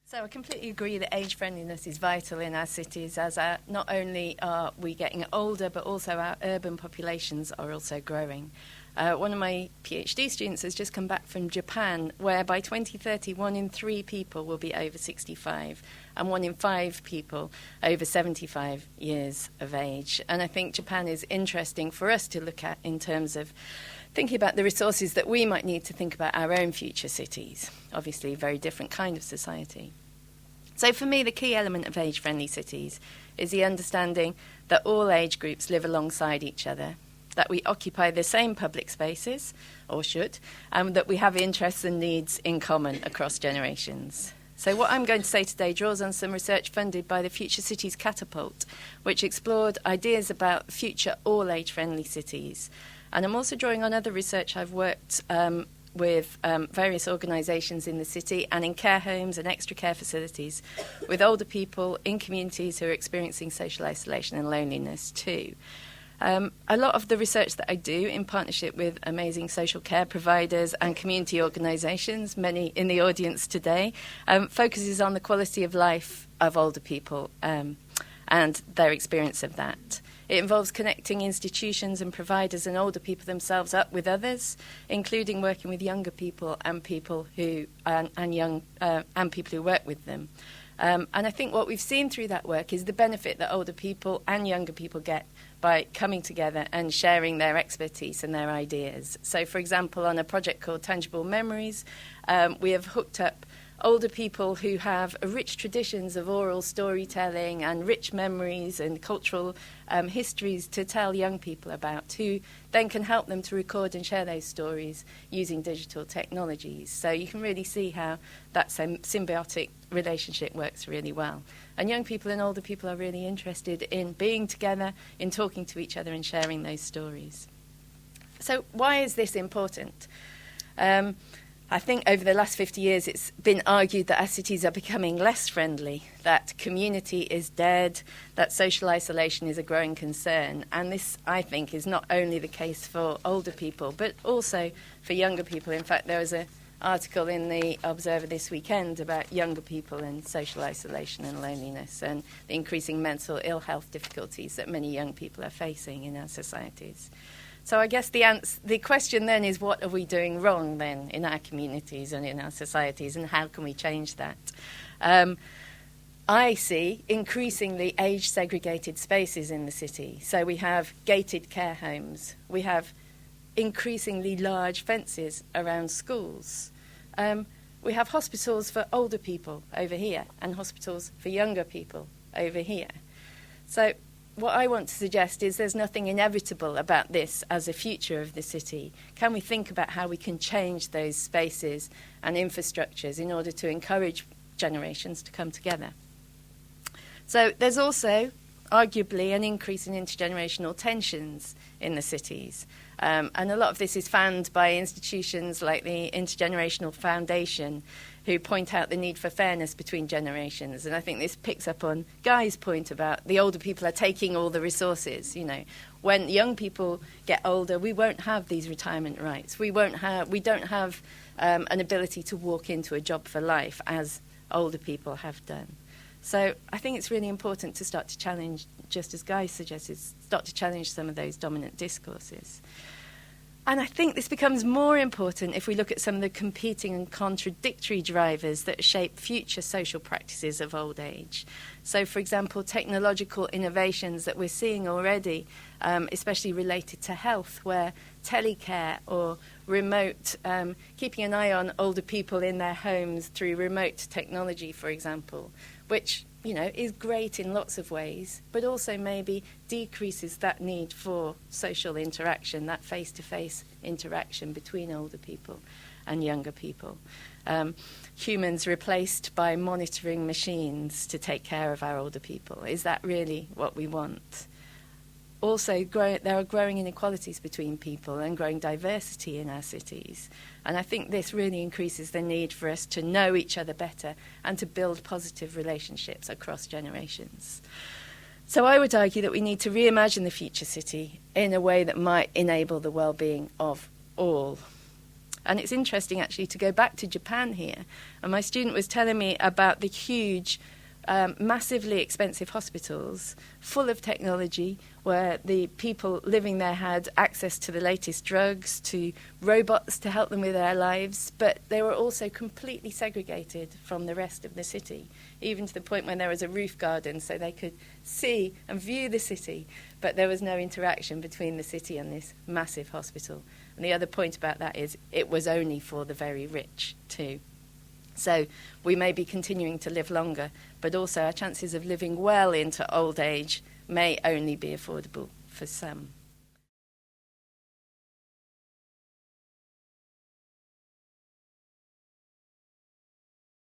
So I completely agree that age friendliness is vital in our cities, as not only are we getting older, but also our urban populations are also growing. One of my PhD students has just come back from Japan, where by 2030, 1 in 3 people will be over 65, and 1 in 5 people over 75 years of age. And I think Japan is interesting for us to look at in terms of thinking about the resources that we might need to think about our own future cities. Obviously, a very different kind of society. So for me, the key element of age-friendly cities is the understanding that all age groups live alongside each other, that we occupy the same public spaces, or should, and that we have interests and needs in common across generations. So what I'm going to say today draws on some research funded by the Future Cities Catapult, which explored ideas about future all-age-friendly cities. And I'm also drawing on other research I've worked with various organisations in the city and in care homes and extra care facilities with older people in communities who are experiencing social isolation and loneliness too. A lot of the research that I do in partnership with amazing social care providers and community organisations, many in the audience today, focuses on the quality of life of older people and their experience of that. It involves connecting institutions and providers and older people themselves up with others, including working with younger people and people who and people who work with them. And I think what we've seen through that work is the benefit that older people and younger people get by coming together and sharing their expertise and their ideas. So, for example, on a project called Tangible Memories, we have hooked up older people who have rich traditions of oral storytelling and rich memories and cultural histories to tell young people about, who then can help them to record and share those stories using digital technologies. So you can really see how that symbiotic relationship works really well. And young people and older people are really interested in being together, in talking to each other and sharing those stories. So why is this important? I think over the last 50 years it's been argued that our cities are becoming less friendly, that community is dead, that social isolation is a growing concern. And this, I think, is not only the case for older people, but also for younger people. In fact, there was an article in the Observer this weekend about younger people and social isolation and loneliness and the increasing mental ill health difficulties that many young people are facing in our societies. So I guess the question then is, what are we doing wrong then in our communities and in our societies, and how can we change that? I see increasingly age-segregated spaces in the city. So we have gated care homes. We have increasingly large fences around schools. We have hospitals for older people over here and hospitals for younger people over here. So what I want to suggest is there's nothing inevitable about this as a future of the city. Can we think about how we can change those spaces and infrastructures in order to encourage generations to come together? So there's also arguably an increase in intergenerational tensions in the cities. And a lot of this is fanned by institutions like the Intergenerational Foundation, who point out the need for fairness between generations. And I think this picks up on Guy's point about the older people are taking all the resources. You know, when young people get older, we won't have these retirement rights. We don't have an ability to walk into a job for life as older people have done. So I think it's really important to start to challenge, just as Guy suggested, start to challenge some of those dominant discourses. And I think this becomes more important if we look at some of the competing and contradictory drivers that shape future social practices of old age. So, for example, technological innovations that we're seeing already, especially related to health, where telecare or remote, keeping an eye on older people in their homes through remote technology, for example, which, you know, is great in lots of ways, but also maybe decreases that need for social interaction, that face-to-face interaction between older people and younger people. Humans replaced by monitoring machines to take care of our older people. Is that really what we want? Also, there are growing inequalities between people and growing diversity in our cities. And I think this really increases the need for us to know each other better and to build positive relationships across generations. So I would argue that we need to reimagine the future city in a way that might enable the well-being of all. And it's interesting, actually, to go back to Japan here. And my student was telling me about the huge, massively expensive hospitals full of technology where the people living there had access to the latest drugs, to robots to help them with their lives, but they were also completely segregated from the rest of the city, even to the point when there was a roof garden so they could see and view the city, but there was no interaction between the city and this massive hospital. And the other point about that is it was only for the very rich too. So we may be continuing to live longer, but also our chances of living well into old age may only be affordable for some.